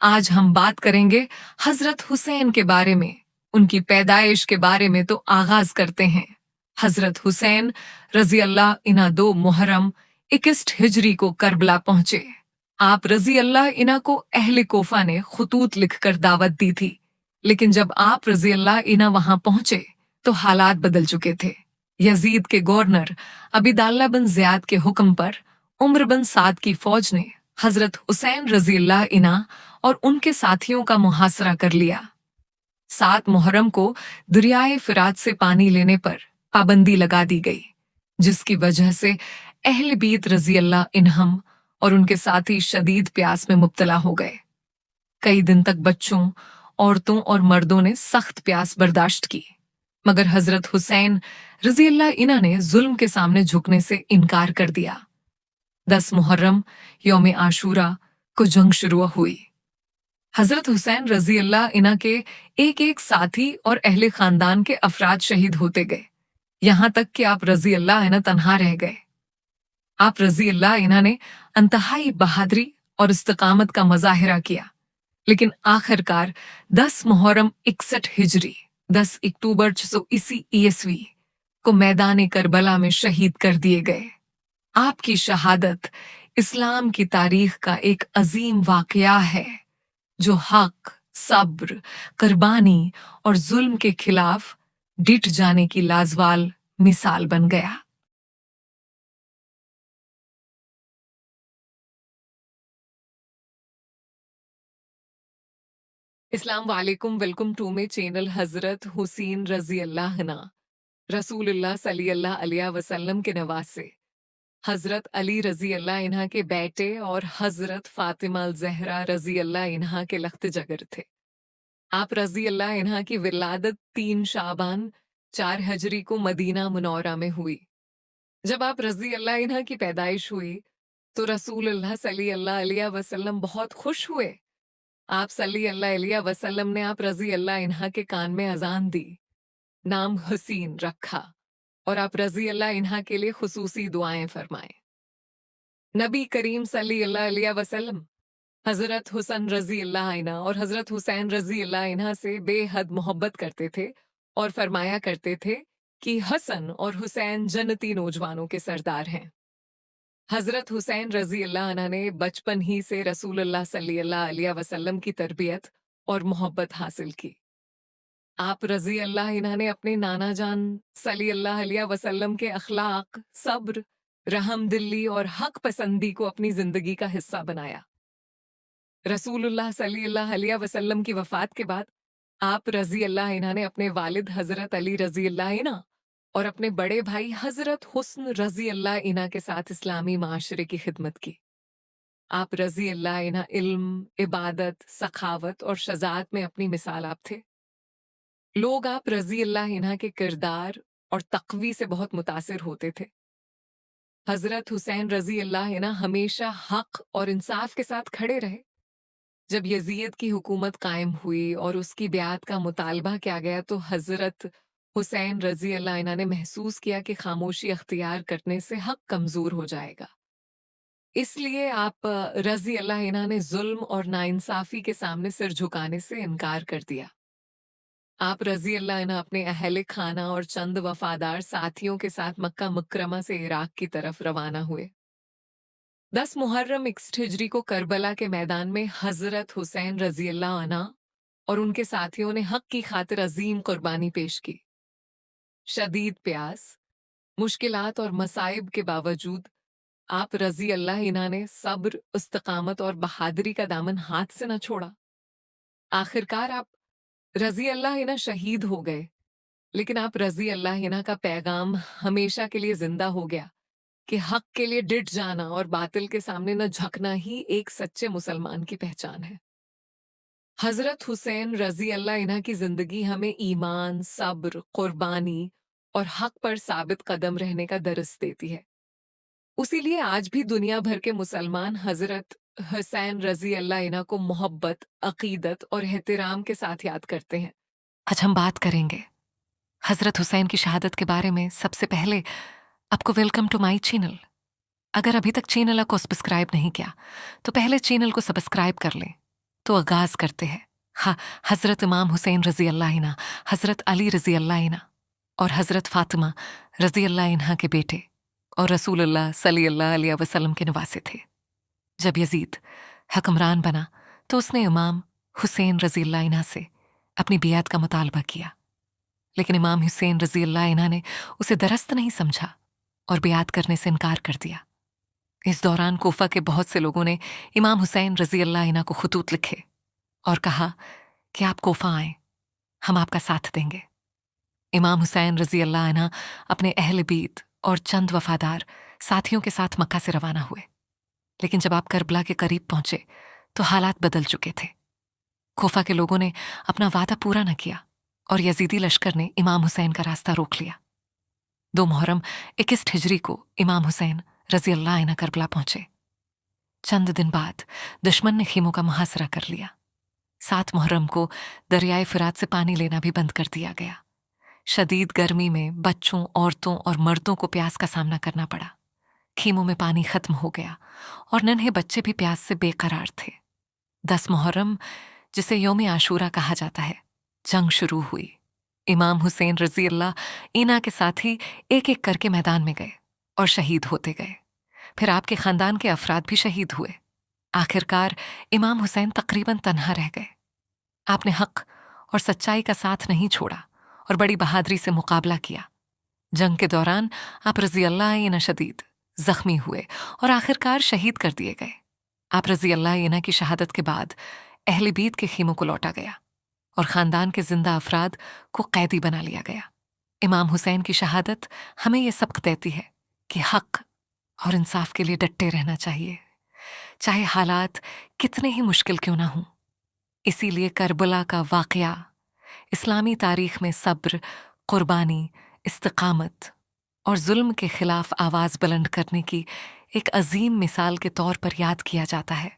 आज हम बात करेंगे हजरत हुसैन के बारे में। उनकी पैदाइश के बारे में तो आगाज करते हैं। हजरत हुसैन रजी अल्लाह इन्हा 2 मुहर्रम 21 हिजरी को करबला पहुंचे। आप रजी अल्लाह इन्हा को अहले कोफा ने खुतूत लिखकर दावत दी थी, लेकिन जब आप रजी अल्लाह इन्हा वहां पहुंचे तो हालात बदल चुके थे। यजीद के गवर्नर अबीदाल्ला बिन ज़ियाद के हुक्म पर उम्र बिन साद की फौज ने हजरत हुसैन रजी अल्लाह इन्हा और उनके साथियों का मुहासरा कर लिया। 7 मुहर्रम को दरियाए फिरात से पानी लेने पर पाबंदी लगा दी गई, जिसकी वजह से अहले बीत रजी अल्लाह इन्हम और उनके साथी शदीद प्यास में मुब्तला हो गए। कई दिन तक बच्चों, औरतों और मर्दों ने सख्त प्यास बर्दाश्त की, मगर हजरत हुसैन रजी अल्लाह इन्हा ने जुल्म के सामने झुकने से इनकार कर दिया। 10 मुहर्रम यौम आशूरा को जंग शुरू हुई। हजरत हुसैन रजी अल्लाह इन्हा के एक एक साथी और अहले खानदान के अफराद शहीद होते गए, यहां तक कि आप रजी अल्लाह इन्हा तन्हा रह गए। आप रजी अल्लाह इन्हा ने अंतहाई बहादुरी और इस्तिकामत का मुजाहिरा किया, लेकिन आखिरकार 10 मुहर्रम 61 हिजरी 10 अक्टूबर 621 ईस्वी को मैदान करबला में शहीद कर दिए गए। आपकी शहादत इस्लाम की तारीख का एक अजीम वाकया है, जो हक, सब्र, कुर्बानी और जुल्म के खिलाफ डिट जाने की लाजवाल मिसाल बन गया। अस्सलाम वालेकुम, वेलकम टू माय चैनल हजरत हुसैन रजी अल्लाह अन्हा, रसूलुल्लाह सल्लल्लाहु अलैहि वसल्लम के नवासे, हजरत अली रजी अल्लाह इन्हा के बेटे और हजरत फातिमा ज़हरा रजी अल्लाह इन्हा के लख्त जगर थे। आप रजी अल्लाह इन्हा की विलादत 3 शाबान 4 हिजरी को मदीना मुनौरा में हुई। जब आप रजी अल्लाह इन्हा की पैदाइश हुई तो रसूलुल्लाह सल्लल्लाहु अलैहि वसल्लम बहुत खुश हुए। आप सल्लल्लाहु अलैहि वसल्लम ने आप रजी अल्लाह इन्हा के कान में अजान दी, नाम हुसैन रखा और आप रजी अल्लाह इन्हा के लिए खुसूसी दुआएं फरमाएं। नबी करीम सल्लल्लाहु अलैहि वसल्लम हजरत हुसैन रजी अल्लाह इन्हा और हजरत हुसैन रजी अल्लाह इन्हा से बेहद मोहब्बत करते थे और फरमाया करते थे कि हसन और हुसैन जन्नती नौजवानों के सरदार हैं। हजरत हुसैन रजी अल्लाह अन्हा ने बचपन ही से रसूलुल्लाह सल्लल्लाहु अलैहि वसल्लम की तरबियत और मोहब्बत हासिल की। आप रजी अल्लाह इन्हा ने अपने नाना जान सल्लल्लाहु अलैहि वसल्लम के अखलाक, सब्र, रहमदिली और हक पसंदी को अपनी जिंदगी का हिस्सा बनाया। रसूलुल्लाह सल्लल्लाहु अलैहि वसल्लम की वफात के बाद आप रजी अल्लाह इन्हा ने अपने वालिद हजरत अली रजी अल्लाह इन्हा और अपने बड़े भाई हजरत हुस्न रजी अल्लाह इन्हा के साथ इस्लामी माशरे की खिदमत की। आप रजी अल्लाह इन्हा इल्म, इबादत, सखावत और शजात में अपनी मिसाल आप थे। लोग आप रजी अल्लाह इन्हा के किरदार और तकवी से बहुत मुतासिर होते थे। हजरत हुसैन रजी अल्लाह इन्हा हमेशा हक और इंसाफ के साथ खड़े रहे। जब यजीद की हुकूमत कायम हुई और उसकी ब्यात का मुतालबा किया गया तो हजरत हुसैन रजी अल्लाह इन्हा ने महसूस किया कि खामोशी अख्तियार करने से हक कमजोर हो जाएगा। इसलिए आप रजी अल्लाह इन्हा ने जुल्म और नाइंसाफी के सामने सिर झुकाने से इनकार कर दिया। आप रजी अल्लाह इन्हा अपने अहले खाना और चंद वफादार साथियों के साथ मक्का मुकरमा से इराक की तरफ रवाना हुए। 10 मुहर्रम 61 हिजरी को करबला के मैदान में हजरत हुसैन रजी अल्लाह अन्हा और उनके साथियों ने हक की खातिर अजीम कुर्बानी पेश की। शदीद प्यास, मुश्किलात और मसाइब के बावजूद आप रजी अल्लाह इन्हा ने सब्र, इस्तिकामत और बहादुरी का दामन हाथ से न छोड़ा। आखिरकार आप रजी अल्लाह इन्हा शहीद हो गए, लेकिन आप रजी अल्लाह इन्हा का पैगाम हमेशा के लिए जिंदा हो गया कि हक के लिए डिट जाना और बातिल के सामने न झुकना ही एक सच्चे मुसलमान की पहचान है। हजरत हुसैन रजी अल्लाह इन्हा की जिंदगी हमें ईमान, सब्र, कुर्बानी और हक पर साबित कदम रहने का दर्स देती है। उसीलिए आज भी दुनिया भर के मुसलमान हजरत हुसैन रजी अल्लाह इन्हा को मोहब्बत, अकीदत और एहतराम के साथ याद करते हैं। आज हम बात करेंगे हजरत हुसैन की शहादत के बारे में। सबसे पहले आपको वेलकम टू माय चैनल। अगर अभी तक चैनल को सब्सक्राइब नहीं किया तो पहले चैनल को सब्सक्राइब कर लें तो आगाज करते हैं हज़रत इमाम हुसैन रज़ी अल्लाह इन्हा, हज़रत अली रज़ी अल्लाह इन्हा और हज़रत फ़ातिमा रज़ी अल्लाह इन्हा के बेटे और रसूलुल्लाह सल्लल्लाहु अलैहि वसल्लम के नवासे थे। जब यजीद हुक्मरान बना तो उसने इमाम हुसैन रज़ी अल्लाह इन्हा से अपनी बियात का मुतालबा किया, लेकिन इमाम हुसैन रज़ी अल्लाह इन्हा ने उसे दरस्त नहीं समझा और बियात करने से इनकार कर दिया। इस दौरान कोफा के बहुत से लोगों ने इमाम हुसैन रज़ी अल्लाह इन्हा को खतूत लिखे और कहा कि आप कोफा आएं, हम आपका साथ देंगे। इमाम हुसैन रज़ी अल्लाह इन्हा अपने अहल बीत और चंद वफादार साथियों के साथ मक्का से रवाना हुए, लेकिन जब आप करबला के करीब पहुंचे तो हालात बदल चुके थे। कोफा के लोगों ने अपना वादा पूरा न किया और यजीदी लश्कर ने इमाम हुसैन का रास्ता रोक लिया। 2 मुहर्रम 21 हिजरी को इमाम हुसैन रज़ी अल्लाह इन्हा करबला पहुंचे। चंद दिन बाद दुश्मन ने खीमों का मुहासरा कर लिया। 7 मुहर्रम को दरियाए फिरात से पानी लेना भी बंद कर दिया गया। शदीद गर्मी में बच्चों, औरतों और मर्दों को प्यास का सामना करना पड़ा। खीमों में पानी खत्म हो गया और नन्हे बच्चे भी प्यास से बेकरार थे। 10 मुहर्रम, जिसे यौम आशूरा कहा जाता है, जंग शुरू हुई। इमाम हुसैन रज़ी अल्लाह इन्हा के साथी एक एक करके मैदान में गए और शहीद होते गए। फिर आपके खानदान के अफराद भी शहीद हुए। आखिरकार इमाम हुसैन तकरीबन तन्हा रह गए। आपने हक और सच्चाई का साथ नहीं छोड़ा और बड़ी बहादुरी से मुकाबला किया। जंग के दौरान आप रज़ी अल्लाह इन्हा शदीद जख्मी हुए और आखिरकार शहीद कर दिए गए। आप रज़ी अल्लाह इन्हा की शहादत के बाद अहले बीत के खीमों को लौटा गया और खानदान के जिंदा अफराद को कैदी बना लिया गया। इमाम हुसैन की शहादत हमें यह सबक देती है कि हक और इंसाफ के लिए डटे रहना चाहिए, चाहे हालात कितने ही मुश्किल क्यों ना हों। इसीलिए करबला का वाकया इस्लामी तारीख में सब्र, कुर्बानी, इस्तिकामत और जुल्म के खिलाफ आवाज बुलंद करने की एक अजीम मिसाल के तौर पर याद किया जाता है।